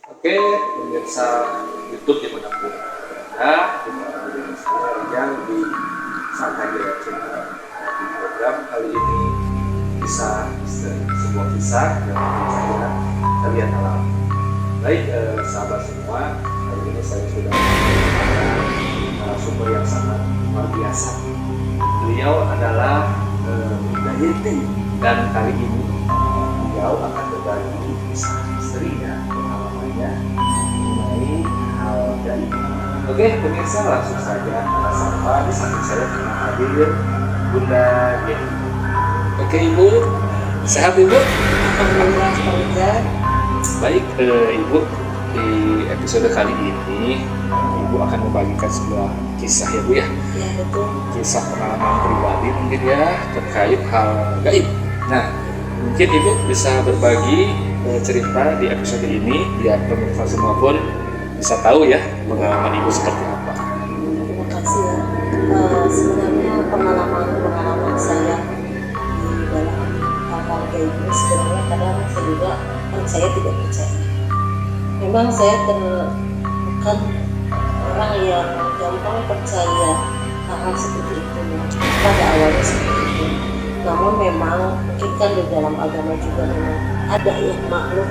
Oke, pemirsa YouTube dimanapun berada, dengan saya yang di Sangkajaya Channel. Di program kali ini kisah misteri, sebuah kisah yang mungkin saja kalian alami. Baik, sahabat semua, kali ini saya sudah menggunakan narasumber yang sangat luar biasa. Beliau adalah Dayeti, dan kali ini beliau akan berbagi kisah misterinya, pengalamannya mengenai hal gaib. Oke, pemirsa, langsung saja kita sapa. Di samping saya telah hadir Bunda Yeti. Oke, Ibu, sehat Ibu? Alhamdulillah, Pak. Baik, Ibu, di episode kali ini Ibu akan membagikan sebuah kisah ya Bu ya. Ya, betul. Kisah pengalaman pribadi mungkin ya terkait hal gaib. Nah, mungkin Ibu bisa berbagi cerita di episode ini biar pemirsa semua pun bisa tahu ya pengalaman Ibu seperti apa. Terima kasih ya. Sebenarnya pengalaman saya di dalam hal-hal kayak ini sebenarnya kadang saya juga saya tidak percaya. Memang saya bukan orang yang gampang percaya hal-hal seperti itu pada awalnya seperti itu. Namun memang mungkin kan di dalam agama juga memang ada ya makhluk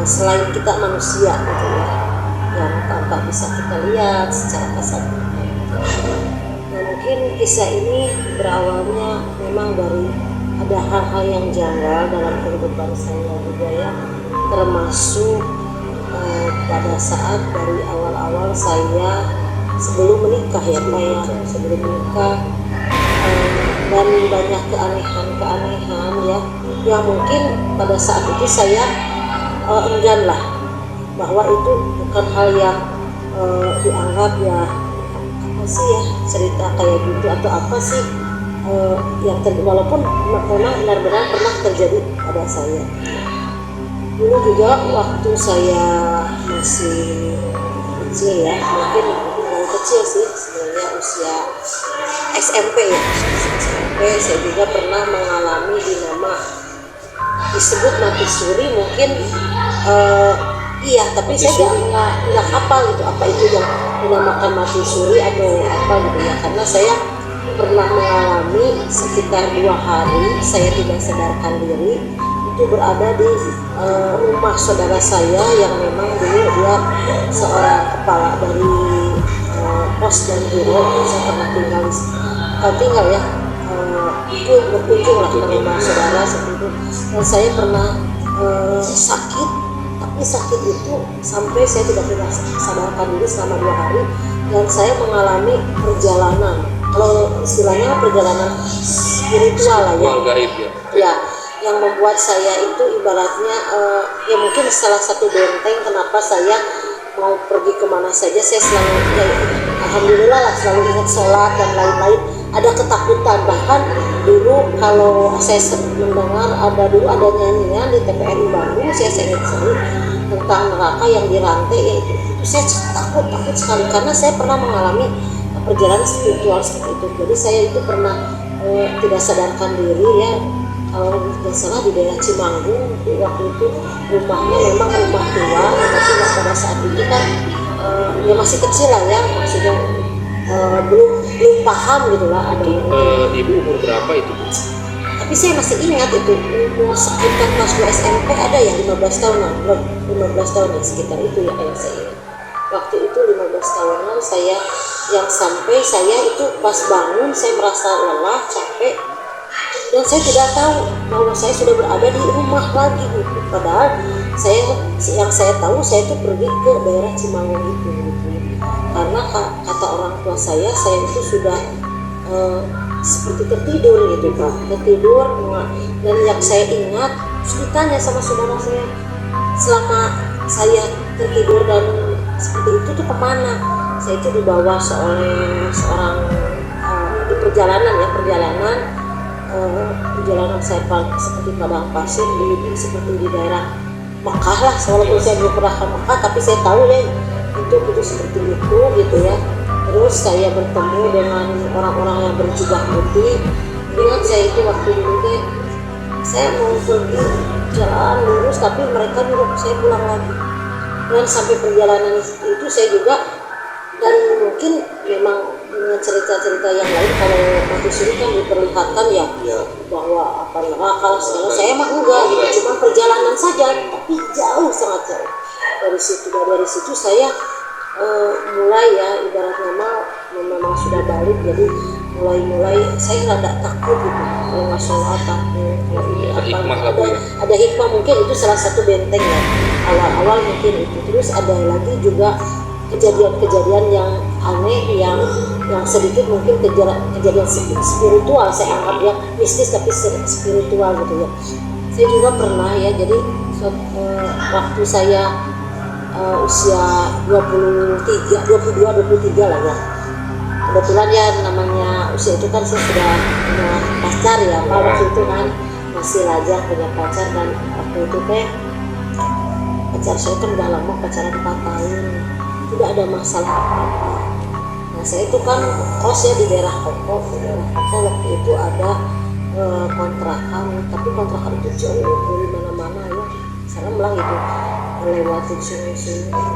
selain kita manusia gitu ya, yang tanpa bisa kita lihat secara kasat. Nah, mungkin kisah ini berawalnya memang dari ada hal-hal yang janggal dalam kehidupan saya juga ya, termasuk pada saat dari awal-awal saya sebelum menikah ya Pak ya, sebelum menikah, dan banyak keanehan ya yang mungkin pada saat itu saya enggan lah, bahwa itu bukan hal yang dianggap ya apa sih ya cerita kayak gitu atau apa sih yang walaupun memang benar-benar pernah terjadi pada saya. Dulu juga waktu saya masih kecil ya, mungkin yang kecil sih sebenarnya, usia SMP ya, SMP saya juga pernah mengalami dinama disebut mati suri mungkin. Iya, tapi mati saya nggak hafal gitu apa itu yang dinamakan mati suri atau apa gitu ya, karena saya pernah mengalami sekitar 2 hari saya tidak sadarkan diri itu berada di rumah saudara saya yang memang dulu dia seorang kepala dari pos dan biro. Saya pernah tinggal ya, itu berkunjung lah ke rumah saudara seperti itu, dan saya pernah sakit, tapi sakit itu sampai saya tidak pernah sadarkan diri selama 2 hari, dan saya mengalami perjalanan, kalau istilahnya perjalanan spiritual lah ya. Gaib ya. Ya, yang membuat saya itu ibaratnya ya mungkin salah satu benteng kenapa saya mau pergi kemana saja saya selalu ya, alhamdulillah lah selalu ingat sholat dan lain-lain. Ada ketakutan, bahkan dulu kalau saya mendengar ada nyanyian di TPRI Bandung, saya ingat sendiri tentang neraka yang dirantai ya, itu saya takut sekali karena saya pernah mengalami perjalanan spiritual seperti itu. Jadi saya itu pernah tidak sadarkan diri ya, kalau tidak salah di daerah Cimanggung waktu itu rumahnya memang rumah tua, tapi pada saat itu kan ya masih kecil lah ya, maksudnya belum paham gitu lah ada Ibu umur berapa itu Bu? Tapi saya masih ingat itu umur sekitar kelas 2 SMP ada yang 15 tahunan, 15 tahun ya sekitar itu ya yang saya ingat. Waktu itu 15 tahunan saya, yang sampai saya itu pas bangun saya merasa lelah, capek, dan saya tidak tahu bahwa saya sudah berada di rumah lagi gitu. Padahal yang saya tahu saya itu pergi ke daerah Cimanggung itu gitu. Karena kata orang tua saya itu sudah seperti tertidur gitu Pak, tertidur. Dan yang saya ingat, terus ditanya sama saudara saya, selama saya tertidur dan seperti itu tuh kemana? Saya itu dibawa seorang di perjalanan saya seperti padang pasir seperti di daerah Mekah lah, walaupun saya belum pernah ke Mekah, tapi saya tahu deh itu seperti itu gitu ya. Terus saya bertemu dengan orang-orang yang berjubah putih. Ingat saya itu waktu dulu deh, saya mau pergi jalan lurus tapi mereka nyuruh saya pulang lagi. dan sampai perjalanan itu saya juga, dan mungkin memang dengan cerita-cerita yang lain kalau manusia ini kan diperlihatkan ya bahwa apa nakal segala, saya mah enggak gitu, cuma perjalanan saja tapi jauh, sangat jauh dari situ saya mulai ya ibaratnya memang sudah balik, jadi mulai saya rada takut gitu kalau nggak sholat, takut kalau ini ada hikmah mungkin itu salah satu benteng ya awal mungkin itu. Terus ada lagi juga kejadian-kejadian yang aneh yang sedikit mungkin kejadian spiritual, saya anggap ya mistis tapi spiritual gitu ya. Saya juga pernah ya, jadi waktu saya usia 22-23 lah ya, kebetulan ya namanya usia itu kan saya sudah punya pacar ya Pak, waktu itu kan masih lajang punya pacar, dan waktu itu pacar saya kan udah lama pacaran 4 tahun, tidak ada masalah apa-apa. Nah saya itu kan kos ya di daerah Koko waktu itu ada kontrakan, tapi kontrakan itu jauh dari mana-mana ya, sana melang itu lewatin sungai-sungai.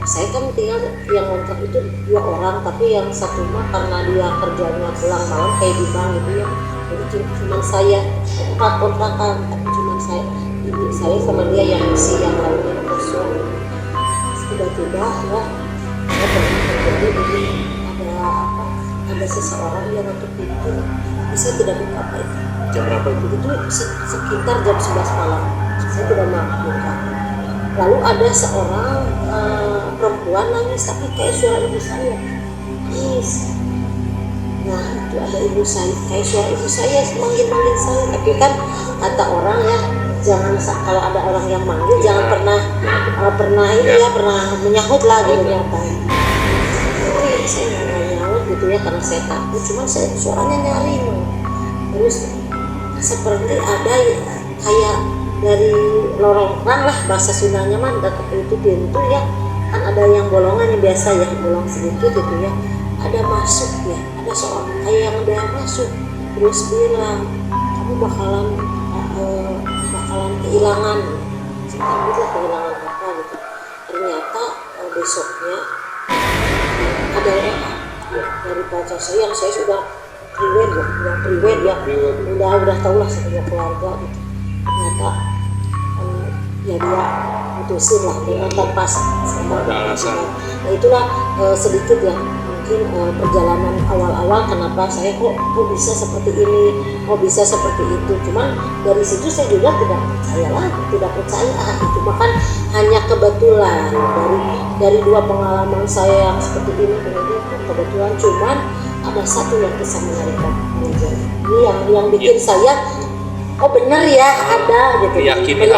Saya kan tinggal yang kontrak itu 2 orang, tapi yang satu mah karena dia kerjanya pulang malam kayak di bank gitu ya, jadi cuma saya 4 kontrakan, tapi cuma saya sama dia yang isi, yang lainnya kosong. Tiba-tiba ya saya pernah terjadi ada seseorang yang ngetuk pintu, tapi saya tidak buka. Apa itu Jam berapa itu? itu sekitar jam 11 malam, saya tidak mau buka. Lalu ada seorang perempuan nangis, tapi kayak suara ibu saya nangis. Nah itu ada ibu saya, kayak suara ibu saya manggil saya, tapi kan kata orang ya jangan kalau ada orang yang manggil jangan pernah ini ya pernah menyahut lah gitu ya Pak. Tapi saya nggak nyahut gitu ya karena saya takut, cuman saya suaranya nyaring. Terus seperti ada kayak dari lorongkan lah bahasa Sundanya mah, dekat itu pintu ya kan ada yang bolongan yang biasa ya, bolong sedikit gitu ya, ada masuk ya, ada seorang kayak yang dia masuk, terus bilang kamu bakalan kehilangan, saya bilang kehilangan apa gitu. Ternyata besoknya ada orang dari pacar saya yang saya sudah priwet ya, udah tahu lah sebagai keluarga gitu. Ternyata ya dia putusin lah dengan tanpa ada alasan. Nah itulah sedikit ya mungkin perjalanan awal-awal kenapa saya kok bisa seperti ini, kok bisa seperti itu. Cuman dari situ saya juga tidak percaya itu bahkan hanya kebetulan dari 2 pengalaman saya yang seperti ini kebetulan, cuman ada satu yang bisa menarikkan ini yang bikin saya oh benar ya ada gitu, meyakini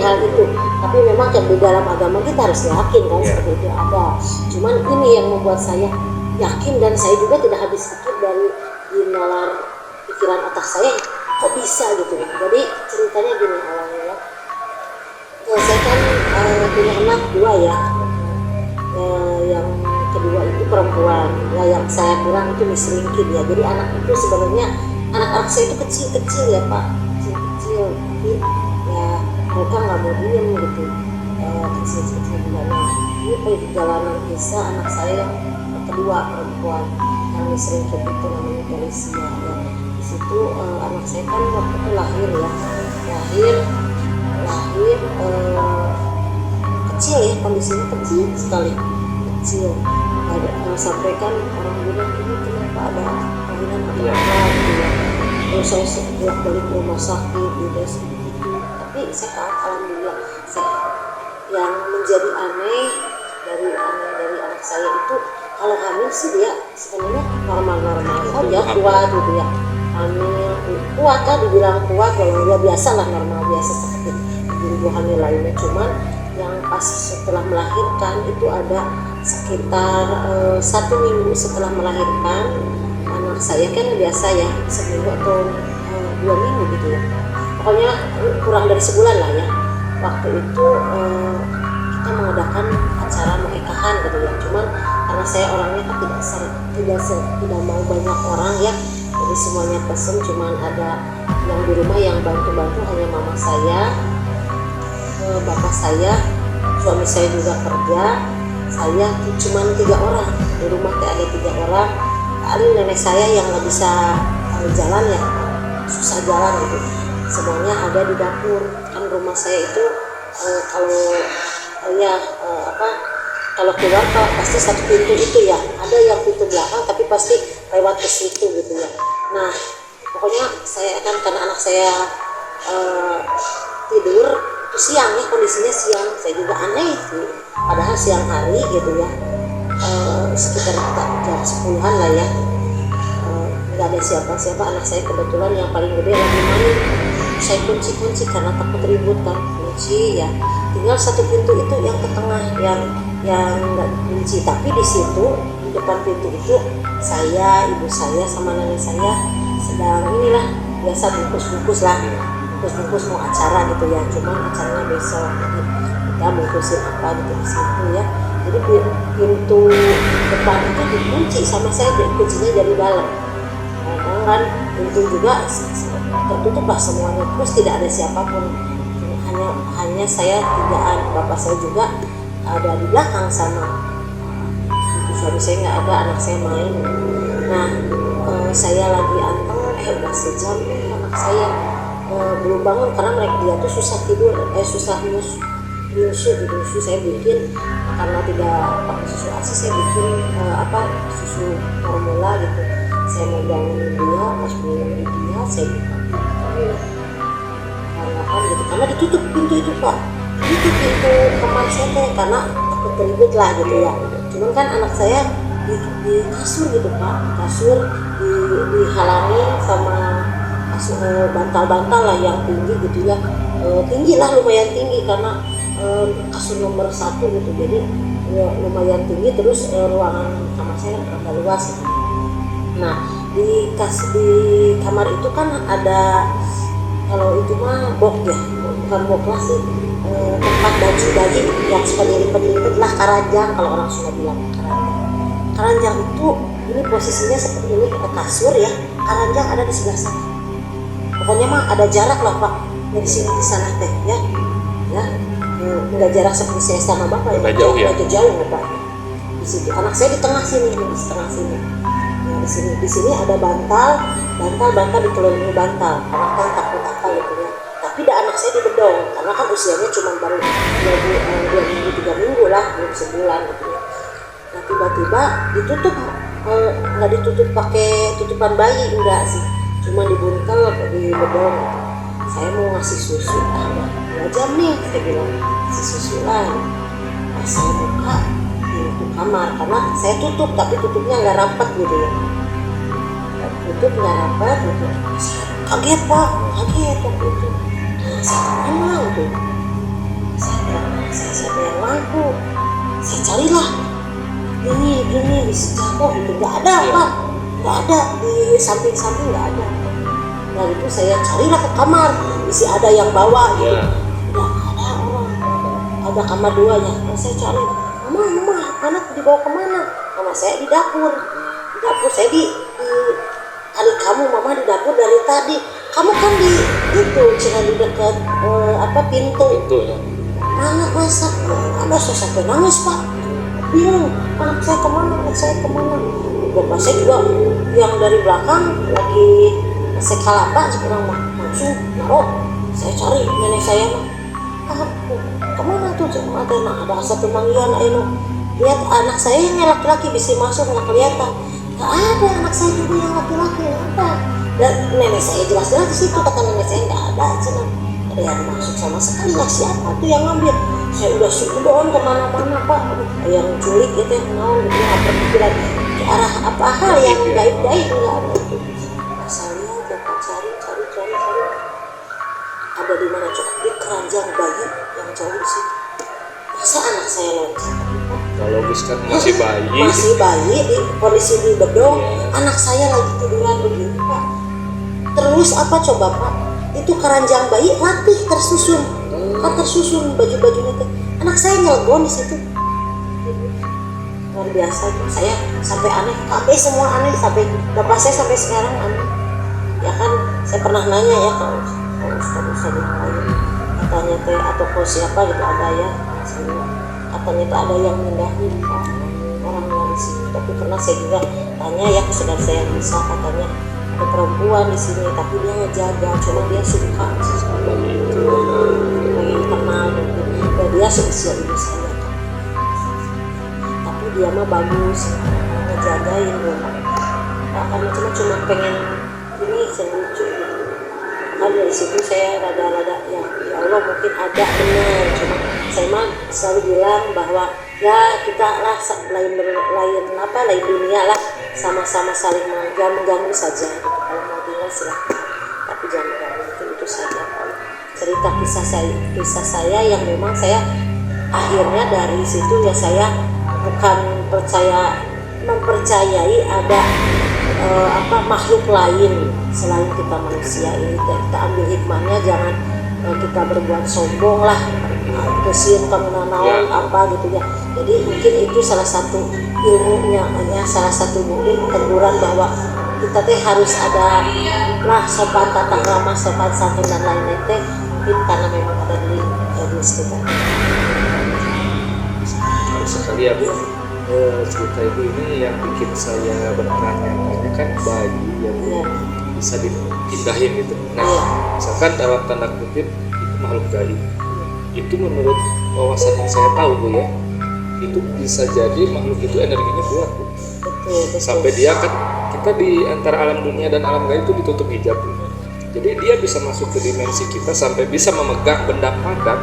hal itu. Tapi memang kan di dalam agama kita harus yakin kan seperti itu ada. Cuman ini yang membuat saya yakin, dan saya juga tidak habis pikir dari nalar pikiran otak saya kok bisa gitu. Jadi ceritanya gini awalnya ya, saya kan punya anak 2 ya, yang kedua itu perempuan ya, yang saya bilang itu misringkin ya. Jadi anak itu sebenarnya anak-anak saya itu kecil-kecil ya Pak, kecil tapi ya mereka nggak mau diem gitu, kecil-kecil gimana. Ini perjalanan kisah anak saya yang kedua perempuan yang misringkin itu namanya Felicia ya. Di situ anak saya kan waktu itu lahir kecil ya, kondisinya kecil sekali, kecil. Sampai kan orang bilang ini kenapa ada kelainan atau apa gitu ya. Terus saya bolak balik ke rumah sakit di desa itu, tapi sehat alhamdulillah sehat. Yang menjadi aneh dari anak saya itu kalau hamil sih dia sebenarnya normal saja, kuat gitu ya. Hamil kuat kan dibilang kuat, kalau dia biasa lah, normal biasa seperti ibu hamil lainnya. Cuman yang pas setelah melahirkan itu ada sekitar 1 minggu setelah melahirkan anak saya kan biasa ya seminggu atau 2 minggu gitu ya, pokoknya kurang dari sebulan lah ya. Waktu itu kita mengadakan acara nikahan gitu ya, cuman karena saya orangnya kan tidak mau banyak orang ya, jadi semuanya pesen, cuman ada yang di rumah yang bantu hanya mama saya, bapak saya, suami saya juga kerja, saya cuma 3 orang di rumah teh, ada 3 orang. Paling nenek saya yang nggak bisa jalan ya, susah jalan gitu, semuanya ada di dapur. Kan rumah saya itu kalau kalau keluar pasti satu pintu itu ya, ada yang pintu belakang tapi pasti lewat ke situ gitu ya. Nah pokoknya saya kan, karena anak saya tidur itu siang ya, kondisinya siang, saya juga aneh sih, padahal siang hari gitu ya, sekitar jam 10-an lah ya, nggak ada siapa-siapa. Anak saya kebetulan yang paling gede lagi main, saya kunci karena takut ribut kan, kunci ya, tinggal satu pintu itu yang ke tengah yang nggak dikunci, tapi di situ di depan pintu itu saya, ibu saya sama nenek saya sedang inilah biasa bungkus mau acara gitu ya, cuman acaranya besok, jadi kita bungkusin apa gitu di situ ya. Jadi pintu depan itu dikunci sama saya, kuncinya dari dalam. Kan pintu juga tertutup lah semuanya, terus tidak ada siapapun, hanya saya 3-an, bapak saya juga ada di belakang sama itu, suami saya nggak ada, anak saya main. Nah saya lagi anteng, udah sejam anak saya belum bangun karena dia tuh susah tidur, susah nyusu. Saya bikin, karena tidak pakai susu ASI, saya bikin susu formula gitu. Saya mau bangunin dia, pas bangunin dia saya buka gitu, karena ditutup pintu itu Pak, itu pintu kamar saya karena takut ribut lah gitu ya. Cuman kan anak saya di kasur gitu Pak, kasur dihalangi sama bantal-bantal lah yang tinggi gitu ya, tinggi lah, lumayan tinggi karena kasur nomor 1 gitu, jadi ya, lumayan tinggi. Terus ruangan kamar saya agak luas gitu. Nah di kamar itu kan ada, kalau itu mah box ya, bukan box lah sih, tempat baju yang suka dilipet-lipet lah, karanjang kalau orang Sunda bilang karanjang itu. Ini posisinya seperti ini, ada kasur ya, karanjang ada di sebelah sana. Pokoknya mah ada jarak lah Pak, dari sini ke sana teh ya, nggak jarak seperti saya sama bapak ya, jauh Pak. Di situ anak saya di tengah sini, Nah, di sini ada bantal dikelilingi bantal, karena kan takut apa gitu ya. Tapi anak saya di bedong, karena kan usianya cuma baru 2 minggu 3 minggu lah, belum sebulan gitu ya. Nah tiba-tiba ditutup, nggak ditutup pakai tutupan bayi, enggak sih, cuma dibuntel di bedong. Saya mau ngasih susu, 2 jam nih saya bilang, kasih susu lah. Pas saya buka pintu kamar, karena saya tutup tapi tutupnya nggak rapat gitu ya, tutup nggak rapat gitu. Kaget Pak, waktu itu. Nah, saya kemana gitu, saya bayar lampu, saya carilah ini di sejako itu, nggak ada Pak, nggak ada, di samping nggak ada. Nah itu saya carilah ke kamar, isi ada yang bawa gitu, nggak ada orang, ada kamar 2-nya. Nah, saya cari, mama anak dibawa kemana? Mama saya di dapur saya di adik kamu, mama di dapur dari tadi. Kamu kan di itu cina di dekat pintu ya. Mana masak? Ada saya sampai nangis Pak, bingung anak saya kemana. Bapak saya juga yang dari belakang lagi saya kalapa sekarang langsung saya cari nenek saya kemana tuh ada satu manggian lihat anak saya yang laki-laki bisa masuk, nggak kelihatan. Nggak ada anak saya juga yang laki-laki, ada. Dan nenek saya jelas-jelas di situ, kata nenek saya nggak ada ada yang masuk sama sekali lah. Siapa tuh yang ngambil? Saya udah suruh doang kemana-mana Pak, yang culik gitu, yang mau gitu, nggak berpikiran ke arah apa hal yang gaib-gaib, nggak ada. Saya dapat cari ada di mana coba, di keranjang bayi yang jauh di situ. Masa anak saya loncat? Kalau kan masih bayi di kondisi di bedong, anak saya lagi tiduran begini Pak. Terus apa coba Pak, itu keranjang bayi rapih tersusun baju-bajunya teh. Anak saya nyelgon di situ, luar biasa. Saya sampai aneh, kabeh semua aneh, sampai bapak saya sampai sekarang aneh. Ya kan saya pernah nanya ya kalau Ustaz yang lain, katanya teh atau siapa gitu ada ya. katanya itu ada yang mindahin Pak orangnya di sini. Tapi pernah saya juga tanya ya ke saudara saya yang bisa, katanya ada perempuan di sini tapi dia ngejaga, cuma dia suka pengen kenal mungkin. Ya dia seusia ibu saya kan, tapi dia mah bagus ngejagain rumah. Karena cuma pengen ini lucu gitu. Kan dari situ saya rada-rada ya Allah mungkin ada benar, cuma saya mah selalu bilang bahwa ya kita lah lain dunia lah, sama-sama saling mengganggu saja gitu. Kalau mau tinggal silahkan, tapi jangan ganggu, itu saja cerita kisah saya yang memang saya akhirnya dari situ ya saya bukan mempercayai ada makhluk lain selain kita manusia ini. Kita ambil hikmahnya, jangan kita berbuat sombong lah, kesian kamu naon apa gitu ya. Jadi mungkin itu salah satu ilmunya, salah satu mungkin teguran bahwa kita teh harus ada lah sopan tata krama, sopan santun dan lain-lain teh, mungkin karena memang ada di sekitar. Sekali ya Bu, cerita Ibu ini yang bikin saya bertanya-tanya kan bayi yang bisa dipindahin gitu. Nah, misalkan dalam tanda kutip itu makhluk gaib. Itu menurut wawasan yang saya tahu Bu ya, itu bisa jadi makhluk itu energinya kuat Bu. Betul. Sampai dia kan, kita di antara alam dunia dan alam gaib itu ditutup hijab Bu. Jadi dia bisa masuk ke dimensi kita sampai bisa memegang benda padat,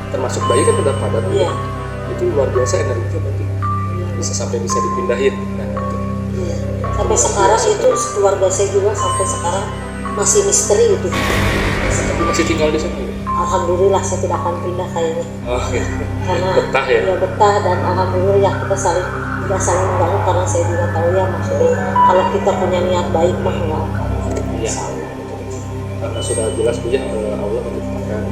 termasuk bayi kan benda padat. Iya. Itu luar biasa energinya berarti. Bisa sampai bisa dipindahin. Nah, itu. Iya. Sampai sekarang itu keluarga saya juga sampai sekarang masih misteri itu. Masih tinggal di sana ya? Alhamdulillah saya tidak akan pindah kayaknya. Oh gitu. Karena Betah ya? Ya betah, dan alhamdulillah ya kita tidak saling mengganggu, karena saya juga tahu ya maksudnya kalau kita punya niat baik mah enggak akan. Iya. Karena sudah jelas Bu ya, Allah menciptakan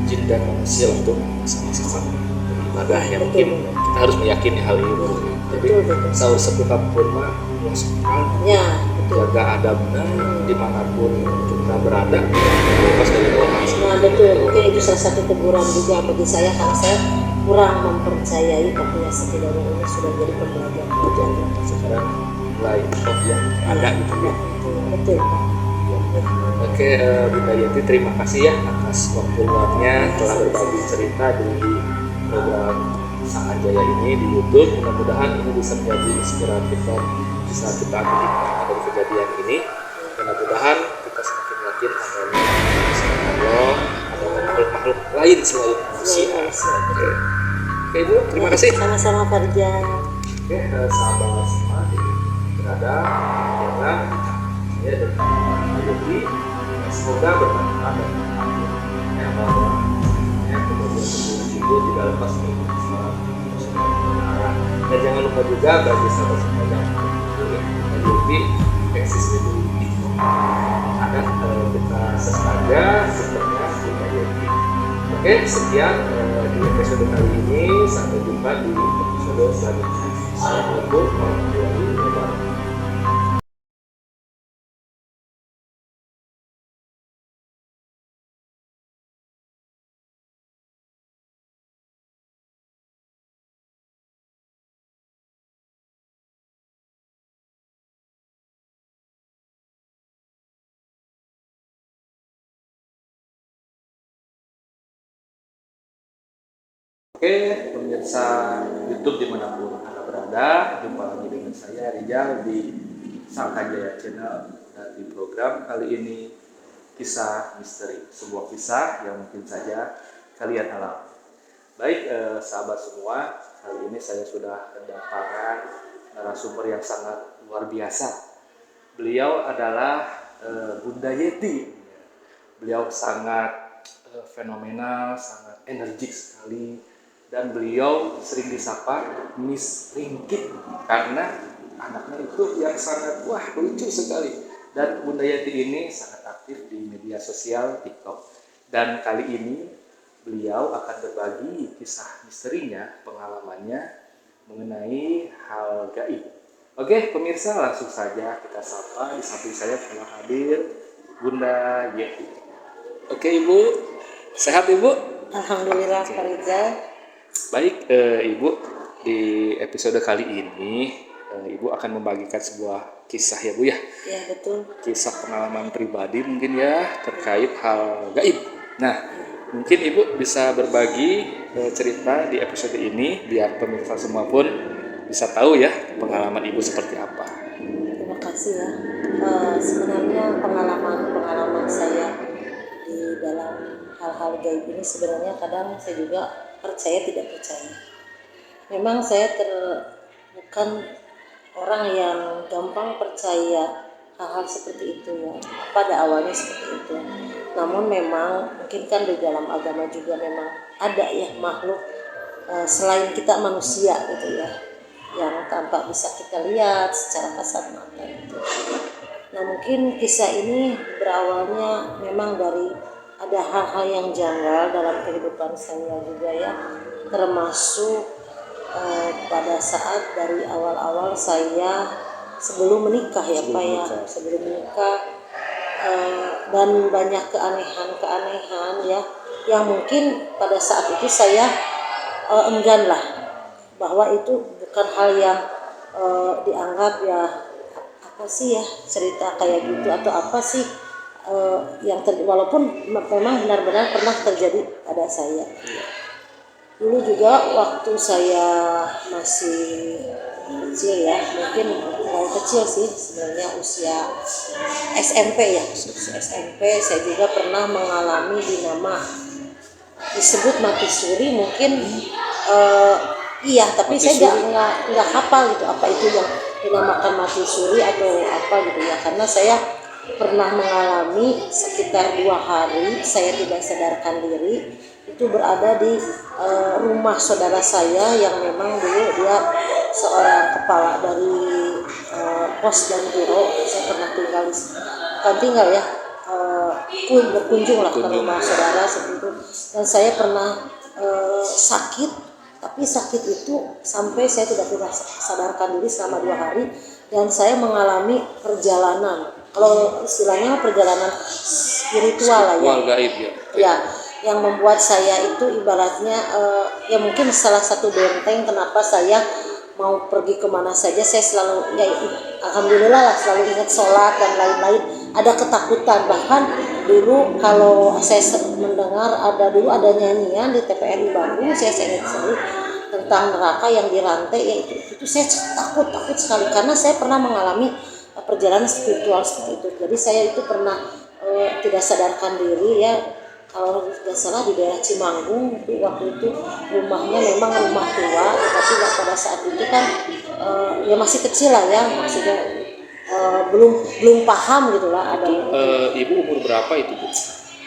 jin dan manusia untuk sama-sama beribadah ya. Mungkin kita harus meyakini hal itu. Jadi sahur seputar pun mah Allah subhanahu Ya, betul. jaga adabnya dimanapun kita berada, lepas dari Allah. Nah betul, mungkin itu salah satu teguran juga bagi saya, karena saya kurang mempercayai, tapi ya setidaknya ini sudah jadi pembelajaran. Sekarang mulai yang ada gitu ya. Betul. Oke, Bunda Yenti, terima kasih ya atas waktu luangnya telah berbagi cerita di program Sangat Jaya ini di YouTube. Mudah-mudahan ini bisa menjadi inspiratif dan bisa kita ambil hikmah dari kejadian ini. Mudah-mudahan kita semakin yakin adanya Allah, ada makhluk-makhluk lain selain manusia. Oke, Ibu, terima kasih. Sama-sama Farjan. Oke, sahabat semua berada dalam saya dan Yenti, semoga bermanfaat dan ya bahwa kemudian itu tidak lepas dari dan jangan lupa juga bagi sahabat semua yang Yenti eksis itu akan kita saja sebenarnya Bunda Yenti. Oke, sekian di episode kali ini, sampai jumpa di episode selanjutnya. Assalamualaikum warahmatullahi wabarakatuh. Oke, pemirsa YouTube dimanapun Anda berada, jumpa lagi dengan saya Rijal di Sangka Jaya Channel, dan di program kali ini kisah misteri, sebuah kisah yang mungkin saja kalian alami. Baik, sahabat semua, kali ini saya sudah kedatangan narasumber yang sangat luar biasa. Beliau adalah Bunda Yenti. Beliau sangat fenomenal, sangat energik sekali. Dan beliau sering disapa Miss Ringkit karena anaknya itu yang sangat lucu sekali. Dan Bunda Yenti ini sangat aktif di media sosial TikTok. Dan kali ini beliau akan berbagi kisah misterinya, pengalamannya mengenai hal gaib. Oke, pemirsa, langsung saja kita sapa. Di samping saya telah hadir Bunda Yenti. Oke, Ibu, sehat Ibu? Alhamdulillah Farjan. Baik, Ibu, di episode kali ini Ibu akan membagikan sebuah kisah ya Bu ya. Ya betul. Kisah pengalaman pribadi mungkin ya terkait hal gaib. Nah, mungkin Ibu bisa berbagi cerita di episode ini biar pemirsa semua pun bisa tahu ya pengalaman Ibu seperti apa. Terima kasih ya. Sebenarnya pengalaman saya di dalam hal-hal gaib ini sebenarnya kadang saya juga percaya tidak percaya. Memang saya bukan orang yang gampang percaya hal-hal seperti itu ya. Pada awalnya seperti itu. Namun memang mungkin kan di dalam agama juga memang ada ya makhluk selain kita manusia gitu ya, yang tanpa bisa kita lihat secara kasat mata gitu. Nah mungkin kisah ini berawalnya memang dari ada hal-hal yang janggal dalam kehidupan saya juga ya, termasuk pada saat dari awal-awal saya sebelum menikah ya Pak ya, sebelum menikah dan banyak keanehan ya yang mungkin pada saat itu saya enggan lah, bahwa itu bukan hal yang dianggap ya apa sih ya cerita kayak gitu atau apa sih yang walaupun memang benar-benar pernah terjadi pada saya. Dulu juga waktu saya masih kecil ya, mungkin terlalu kecil sih sebenarnya, usia SMP ya, usia SMP saya juga pernah mengalami disebut mati suri mungkin iya, tapi Mati saya nggak hafal gitu apa itu yang dinamakan mati suri atau apa gitu ya, karena saya pernah mengalami sekitar 2 hari saya tidak sadarkan diri itu berada di rumah saudara saya yang memang dulu dia seorang kepala dari pos dan biro. Saya pernah tinggal ya, berkunjung lah ke rumah saudara seperti itu, dan saya pernah sakit, tapi sakit itu sampai saya tidak pernah sadarkan diri selama 2 hari, dan saya mengalami perjalanan, kalau istilahnya perjalanan spiritual lah ya. Gaib ya. Ya, yang membuat saya itu ibaratnya ya mungkin salah satu benteng kenapa saya mau pergi kemana saja saya selalu ya alhamdulillah lah selalu ingat sholat dan lain-lain. Ada ketakutan, bahkan dulu kalau saya mendengar dulu ada nyanyian di TPRI Bandung, saya ingat sekali tentang neraka yang dirantai ya, itu saya takut sekali karena saya pernah mengalami perjalanan spiritual seperti itu. Jadi saya itu pernah tidak sadarkan diri ya, kalau tidak salah di daerah Cimanggung waktu itu rumahnya memang rumah tua, tapi pada saat itu kan ya masih kecil lah ya, maksudnya belum paham gitulah ada. Ibu umur berapa itu Bu?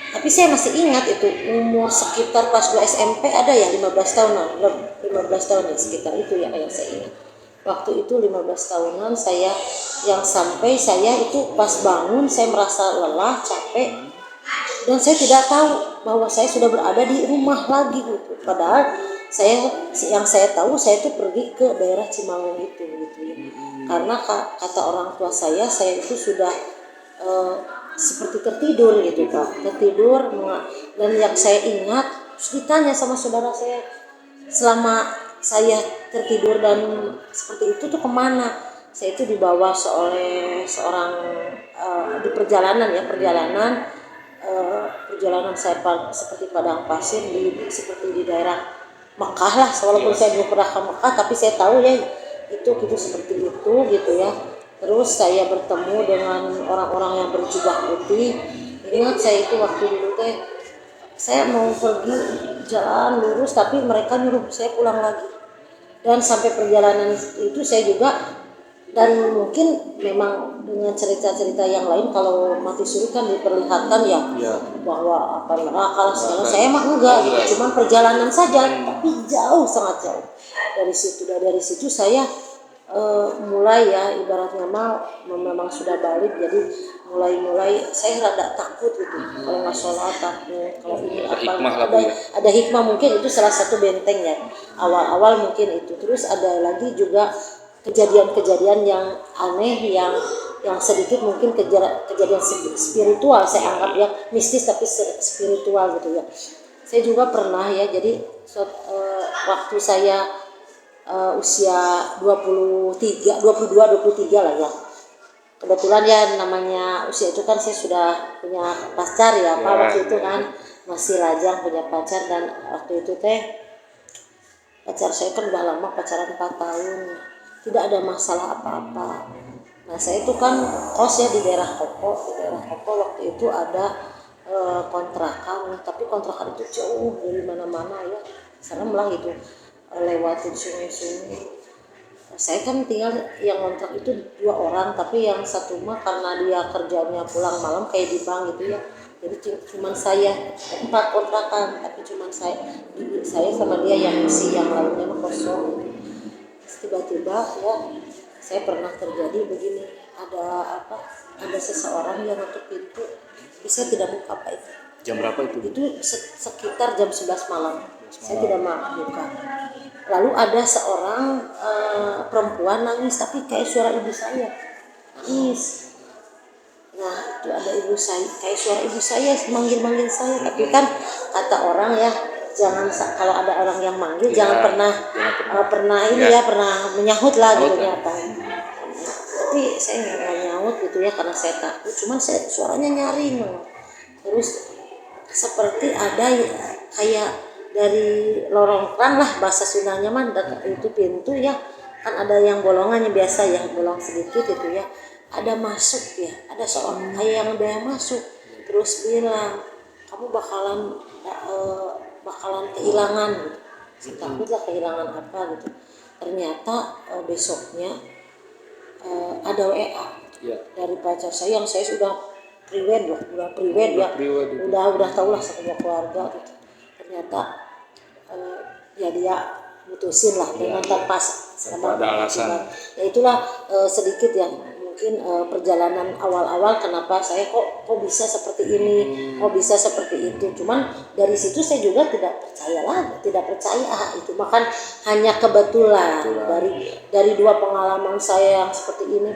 Tapi saya masih ingat itu umur sekitar kelas 2 SMP ada ya 15 tahunan, 15 tahun ya sekitar itu ya yang saya ingat. Waktu itu 15 tahunan saya, yang sampai saya itu pas bangun saya merasa lelah, capek, dan saya tidak tahu bahwa saya sudah berada di rumah lagi gitu. Padahal yang saya tahu saya itu pergi ke daerah Cimanggung itu gitu ya. Karena kata orang tua saya itu sudah seperti tertidur gitu Pak, tertidur. Dan yang saya ingat terus ditanya sama saudara saya, selama saya tertidur dan seperti itu tuh kemana? Saya itu dibawa oleh seorang di perjalanan saya seperti padang pasir seperti di daerah Mekah lah, walaupun saya belum pernah ke Mekah tapi saya tahu ya itu seperti itu gitu ya. Terus saya bertemu dengan orang-orang yang berjubah putih. Ingat saya itu waktu dulu saya mau pergi jalan lurus tapi mereka nyuruh saya pulang lagi, dan sampai perjalanan itu saya juga, dan mungkin memang dengan cerita-cerita yang lain kalau mati suri kan diperlihatkan ya bahwa apa neraka lah segala, saya mah enggak gitu, cuman perjalanan saja tapi jauh, sangat jauh. Dari situ saya mulai ya ibaratnya memang sudah balik, jadi mulai saya rada takut gitu kalau nggak sholat, takut kalau ini ada hikmah mungkin itu salah satu benteng ya awal mungkin itu. Terus ada lagi juga kejadian-kejadian yang aneh yang sedikit mungkin kejadian spiritual saya anggap ya, mistis tapi spiritual gitu ya. Saya juga pernah ya, jadi waktu saya usia 23, 22, 23 lah ya. Kebetulan ya namanya usia itu kan saya sudah punya pacar ya Pak, waktu itu kan masih lajang punya pacar, dan waktu itu pacar saya kan udah lama pacaran 4 tahun, tidak ada masalah apa-apa. Nah saya itu kan kos ya di daerah Kopo, waktu itu ada kontrakan, tapi kontrakan itu jauh dari mana-mana ya, serem lah itu, lewatin sungai-sungai. Saya kan tinggal yang kontrak itu 2 orang, tapi yang satu mah karena dia kerjanya pulang malam kayak di bank gitu ya, jadi cuman saya 4 kontrakan, tapi cuman saya sama dia yang isi, yang lainnya mah kosong. Tiba-tiba ya saya pernah terjadi begini, ada seseorang yang nutup pintu, tapi saya tidak buka Pak itu. Jam berapa itu? Itu sekitar jam 11 malam. Saya tidak mau buka. Lalu ada seorang perempuan nangis, tapi kayak suara ibu saya. Nangis. Nah itu ada ibu saya, kayak suara ibu saya manggil-manggil saya. Tapi kan kata orang ya, jangan kalau ada orang yang manggil ya, jangan pernah menyahut lah gitu ya Pak. Tapi saya nggak nyaut gitu ya, karena saya takut. Cuman suaranya nyaring. Terus seperti ada kayak dari lorong kerang lah, bahasa Sundanya mah, itu pintu ya kan ada yang bolongannya biasa ya, bolong sedikit itu ya, ada masuk ya, ada seorang kayak yang ada yang masuk, terus bilang kamu bakalan kehilangan gitu. Saya takutlah kehilangan apa gitu. Ternyata besoknya ada WA dari pacar saya, yang saya sudah priwed ya, udah tahu lah sama keluarga gitu. Ternyata ya dia mutusin lah dengan tanpa ada alasan. Ya itulah sedikit ya mungkin perjalanan awal-awal kenapa saya kok bisa seperti ini, kok bisa seperti itu. Cuman dari situ saya juga tidak percaya itu makan hanya kebetulan. Dari 2 pengalaman saya yang seperti ini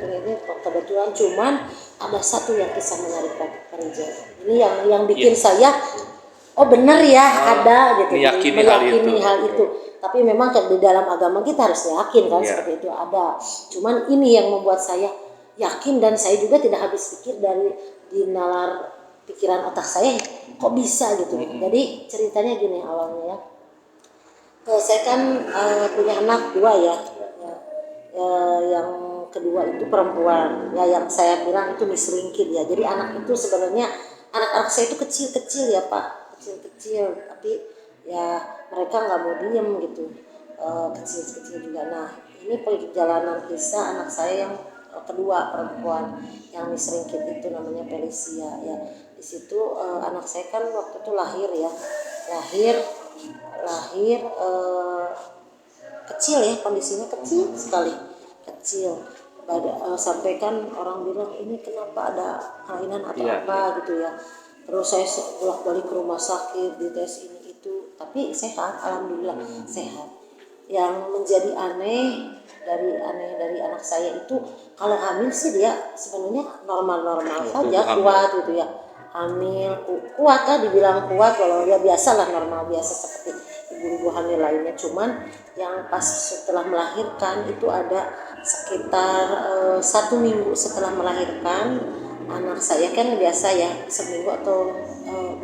kebetulan. Cuman ada satu yang kisah menarik Pak Rijal. Ini yang bikin saya oh benar ya, ada gitu, meyakini hal itu. Tapi memang di dalam agama kita harus yakin kan, seperti itu ada. Cuman ini yang membuat saya yakin, dan saya juga tidak habis pikir di nalar pikiran otak saya kok bisa gitu. Jadi ceritanya gini awalnya ya. Saya kan punya anak 2 ya. Yang kedua itu perempuan ya, yang saya bilang itu misringkid ya. Jadi anak itu sebenarnya anak-anak saya itu kecil-kecil ya Pak, kecil, tapi ya mereka nggak mau diem gitu, kecil-kecil juga. Nah ini perjalanan kisah anak saya yang kedua perempuan yang misringkid itu namanya Felicia ya. Di situ anak saya kan waktu itu lahir kecil ya, kondisinya kecil sekali, sampai kan orang bilang ini kenapa ada kelainan atau apa gitu ya. Terus saya bolak-balik ke rumah sakit, dites ini itu, tapi sehat, alhamdulillah sehat. Yang menjadi aneh dari anak saya itu, kalau hamil sih dia sebenarnya normal-normal saja, kuat gitu ya. Hamil kuat kan, dibilang kuat, kalau ya biasalah normal biasa seperti ibu-ibu hamil lainnya. Cuman yang pas setelah melahirkan itu ada sekitar 1 minggu setelah melahirkan anak saya, kan biasa ya seminggu atau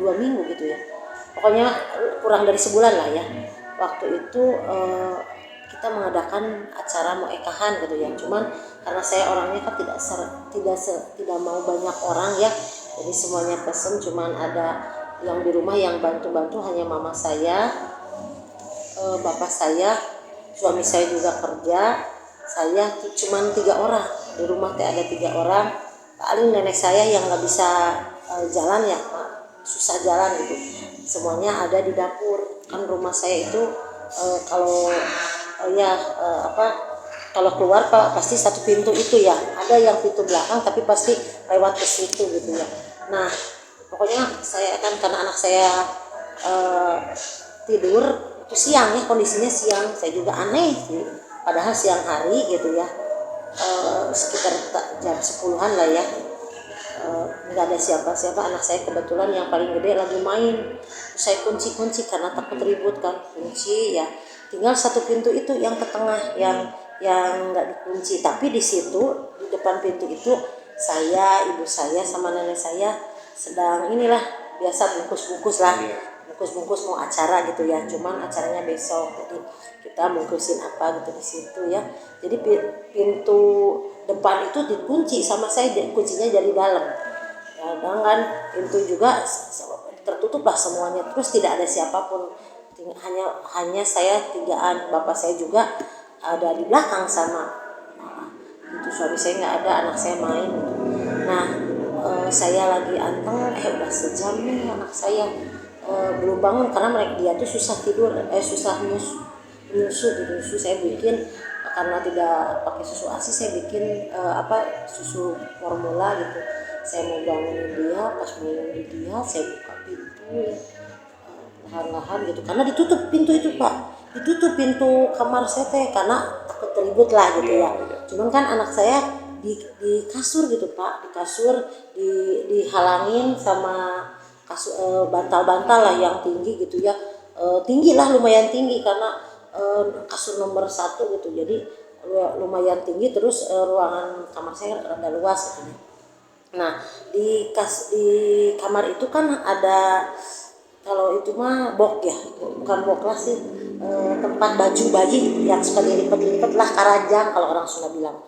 2 minggu gitu ya, pokoknya kurang dari sebulan lah ya. Waktu itu kita mengadakan acara muekahan gitu ya. Cuman karena saya orangnya kan tidak mau banyak orang ya, jadi semuanya pesen. Cuman ada yang di rumah yang bantu-bantu hanya mama saya, bapak saya, suami saya juga kerja. Saya cuman 3 orang di rumah, ada 3 orang. Paling nenek saya yang nggak bisa jalan ya, susah jalan gitu, semuanya ada di dapur. Kan rumah saya itu kalau keluar Pak pasti satu pintu itu ya, ada yang pintu belakang tapi pasti lewat ke situ gitu ya. Nah pokoknya saya kan, karena anak saya tidur itu siang ya, kondisinya siang. Saya juga aneh sih, padahal siang hari gitu ya, sekitar jam 10-an lah ya. nggak ada siapa-siapa. Anak saya kebetulan yang paling gede lagi main, saya kunci karena takut ribut kan, kunci ya. Tinggal satu pintu itu yang ke tengah yang nggak dikunci, tapi di situ di depan pintu itu saya, ibu saya sama nenek saya sedang inilah biasa bungkus lah, bungkus mau acara gitu ya, cuman acaranya besok, jadi kita bungkusin apa gitu di situ ya. Jadi pintu depan itu dikunci sama saya, kuncinya dari dalam ya, kan pintu juga tertutup lah semuanya, terus tidak ada siapapun, hanya saya tigaan, bapak saya juga ada di belakang sama itu suami saya nggak ada, anak saya main gitu. Nah saya lagi anteng, udah sejam nih anak saya belum bangun karena dia tuh susah tidur, susah nyusu. Saya bikin karena tidak pakai susu ASI, saya bikin susu formula gitu. Saya mau bangunin dia, pas bangunin dia saya buka pintu ya, perlahan-lahan gitu, karena ditutup pintu itu Pak, ditutup pintu kamar saya teh karena takut ribut lah gitu ya. Cuman kan anak saya di kasur gitu Pak, di kasur dihalangin sama kasur, bantal-bantal lah yang tinggi gitu ya, tinggi lah, lumayan tinggi karena kasur nomor 1 gitu, jadi lumayan tinggi. Terus ruangan kamar saya rada luas gitu. Nah di kamar itu kan ada, kalau itu mah box ya, bukan box lah sih, tempat baju bayi yang suka dilipat-lipat lah, karanjang kalau orang Sunda bilang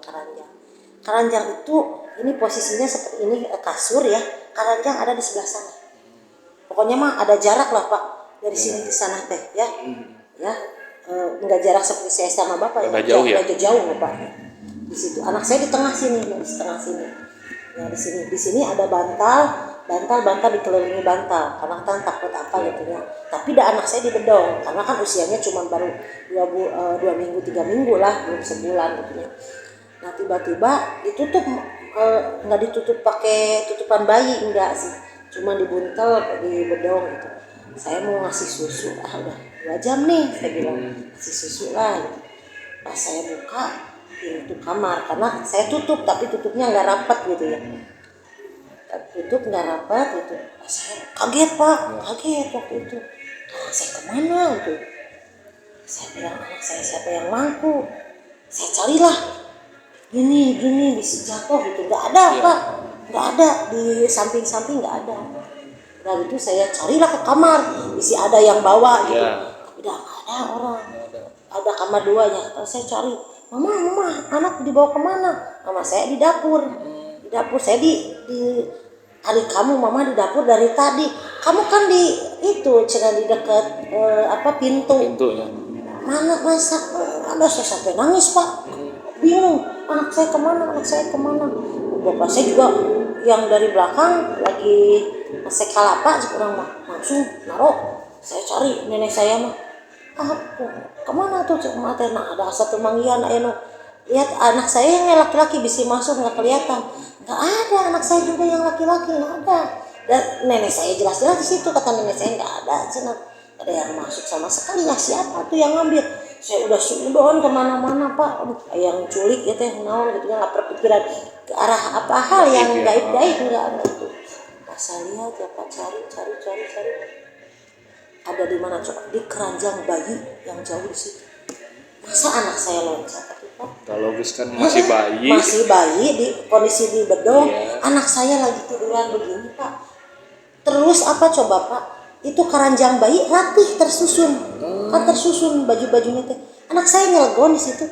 karanjang itu, ini posisinya seperti ini, kasur ya, karanjang ada di sebelah sana. Pokoknya mah ada jarak lah Pak dari sini ke sana teh ya, enggak jarak seperti saya sama bapak ya, jauh ya, jauh Pak. Di situ anak saya di tengah sini, di setengah sini. Nah di sini ada bantal dikelilingi bantal karena kan takut apa gitu ya. Tapi anak saya di bedong karena kan usianya cuma baru 2 minggu 3 minggu lah, belum sebulan gitu ya. Nah tiba-tiba ditutup, nggak ditutup pakai tutupan bayi, enggak sih, cuma dibuntel di bedong gitu. Saya mau ngasih susu, udah 2 jam nih saya bilang, kasih susu lah gitu. Pas saya buka pintu kamar, karena saya tutup tapi tutupnya nggak rapat gitu ya, tutup nggak rapat gitu. Saya kaget Pak, kaget waktu itu, anak saya kemana gitu. Saya bilang, anak saya siapa yang mangku, saya carilah gini bisa jatuh gitu, nggak ada Pak, nggak ada, di samping nggak ada. Udah gitu saya carilah ke kamar, isi ada yang bawa gitu, tapi nggak ada orang. Ada kamar 2-nya, saya cari, mama anak dibawa kemana? Mama saya di dapur saya di hari kamu mama di dapur dari tadi, kamu kan di itu cina di dekat pintunya. Mana masak, ada saya sampai nangis Pak, bingung, anak saya kemana. Bapak saya juga yang dari belakang lagi masak kalapa, kurang langsung naruh. Saya cari nenek saya mah, kemana tuh cek mata? Nah ada satu manggian, lihat anak saya yang laki-laki bisa masuk nggak kelihatan, nggak ada. Anak saya juga yang laki-laki nggak ada, dan nenek saya jelas-jelas di situ, kata nenek saya nggak ada, cina ada yang masuk sama sekali lah. Siapa tuh yang ngambil? Saya udah suudon kemana-mana Pak, yang culik ya teh naon gitu ya, nggak berpikiran ke arah apa hal yang gaib-gaib, nggak ada itu. Pas saya lihat ya Pak, cari ada di mana coba, di keranjang bayi yang jauh di situ. Masa anak saya loncat itu Pak? Gak logis kan, masih bayi di kondisi di bedong, anak saya lagi tiduran begini Pak. Terus apa coba Pak? Itu keranjang bayi rapih tersusun, kan tersusun baju-bajunya teh. Anak saya nyelegon di situ.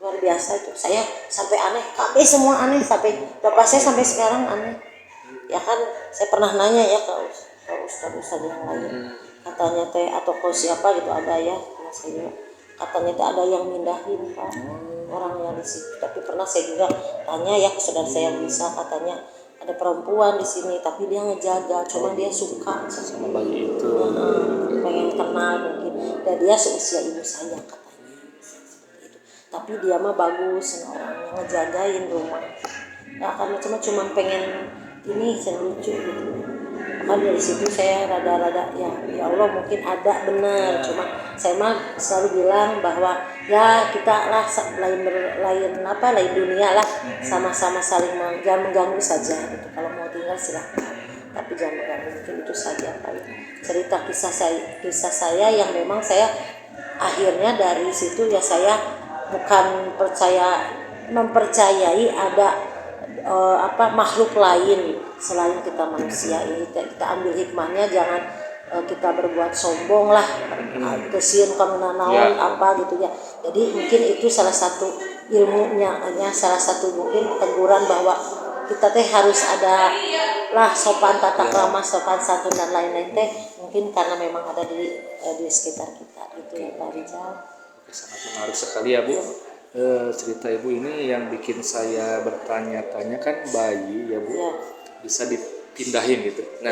Luar biasa itu. Saya sampai aneh, KB semua aneh, sampai bapak saya sampai sekarang aneh. Ya kan saya pernah nanya ya ke ustaz yang lain. Katanya teh atau ke siapa gitu ada ya, saya juga. Katanya teh ada yang mindahin Pak, orangnya di situ. Tapi pernah saya juga tanya ya ke saudara saya bisa, katanya ada perempuan di sini tapi dia ngejaga, cuma dia suka sama bayi itu, pengen kenal mungkin, dan dia seusia ibu saya katanya seperti itu. Tapi dia mah bagus, orangnya ngejagain rumah, nggak akan cuma pengen ini lucu gitu. maka dari situ saya rada-rada ya Allah mungkin ada benar, cuma saya mah selalu bilang bahwa ya kita lah lain dunia lah, sama-sama saling jangan mengganggu saja gitu. Kalau mau tinggal silahkan, tapi jangan mengganggu. Mungkin itu saja paling cerita kisah saya yang memang saya akhirnya dari situ ya saya bukan mempercayai ada makhluk lain selain kita manusia ini. Kita ambil hikmahnya, jangan kita berbuat sombong lah, kesian karena naon apa gitu ya. Jadi mungkin itu salah satu ilmunya, salah satu mungkin teguran bahwa kita teh harus ada lah sopan tata krama, sopan santun dan lain-lain teh, mungkin karena memang ada di sekitar kita gitu ya Pak Rijal. Oke, sangat menarik sekali ya Bu. Cerita Ibu ini yang bikin saya bertanya-tanya, kan bayi ya Bu bisa dipindahin gitu. Nah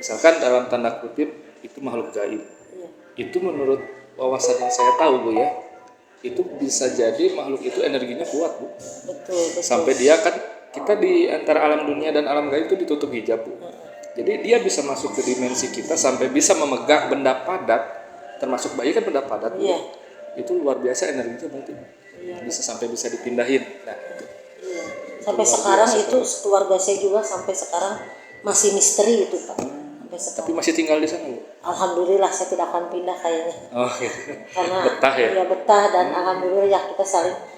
misalkan dalam tanda kutip itu makhluk gaib, itu menurut wawasan yang saya tahu Bu ya, itu bisa jadi makhluk itu energinya kuat Bu. Betul. Sampai dia kan, kita di antara alam dunia dan alam gaib itu ditutup hijab Bu. Jadi dia bisa masuk ke dimensi kita sampai bisa memegang benda padat, termasuk bayi kan benda padat Bu. Itu luar biasa energinya berarti. Bisa sampai bisa dipindahin. Nah, sampai sekarang itu keluarga saya juga sampai sekarang masih misteri itu Pak. Tapi masih tinggal di sana Bu. Alhamdulillah saya tidak akan pindah kayaknya. Oh iya. Karena betah ya. Ya betah, dan alhamdulillah ya kita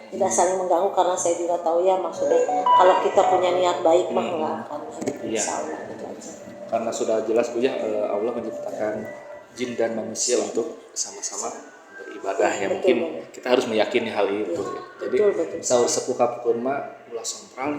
tidak saling mengganggu, karena saya juga tahu ya maksudnya kalau kita punya niat baik mah nggak akan insya Allah gitu aja. Karena sudah jelas Bu ya, Allah menciptakan jin dan manusia untuk sama-sama beribadah ya. Mungkin kita harus meyakini hal itu. Jadi sahur sepuh kapun mah ulah sompral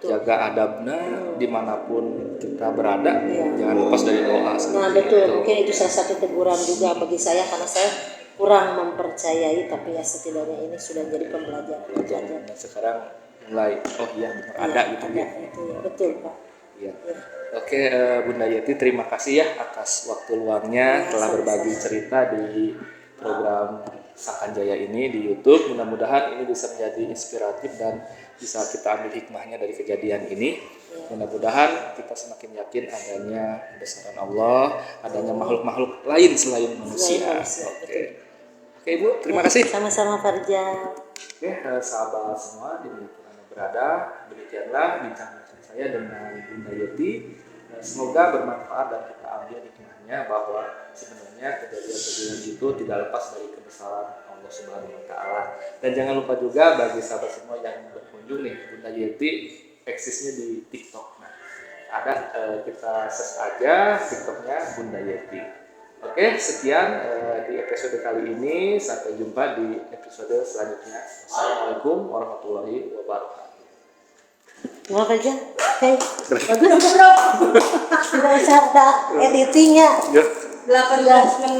jaga adabna dimanapun kita berada, jangan lepas dari doa. Mungkin itu salah satu teguran juga bagi saya, karena saya kurang mempercayai, tapi ya setidaknya ini sudah jadi pembelajaran. Dan sekarang mulai benar ada gitu ya. Betul Pak. Iya. Oke, Bunda Yeti, terima kasih ya atas waktu luangnya telah berbagi cerita di program Sangkan Jaya ini di YouTube. Mudah-mudahan ini bisa menjadi inspiratif dan bisa kita ambil hikmahnya dari kejadian ini. Mudah-mudahan kita semakin yakin adanya kebesaran Allah, adanya makhluk-makhluk lain selain manusia. Oke Ibu, terima kasih. Sama-sama Farja. Oke, sahabat semua dimanapun Anda berada, demikianlah bincang-bincang saya dengan Bunda Yeti. Semoga bermanfaat dan kita ambil hikmahnya bahwa sebenarnya kejadian-kejadian itu tidak lepas dari kebesaran Allah Subhanahu wa Ta'ala. Dan jangan lupa juga bagi sahabat semua yang berkunjung nih, Bunda Yeti eksisnya di TikTok. Nah, ada kita search aja TikToknya Bunda Yeti. Oke, sekian di episode kali ini. Sampai jumpa di episode selanjutnya. Assalamualaikum warahmatullahi wabarakatuh. Mau kerja? Oke. Bagus bro. Tidak usah ada editingnya. 18 menit.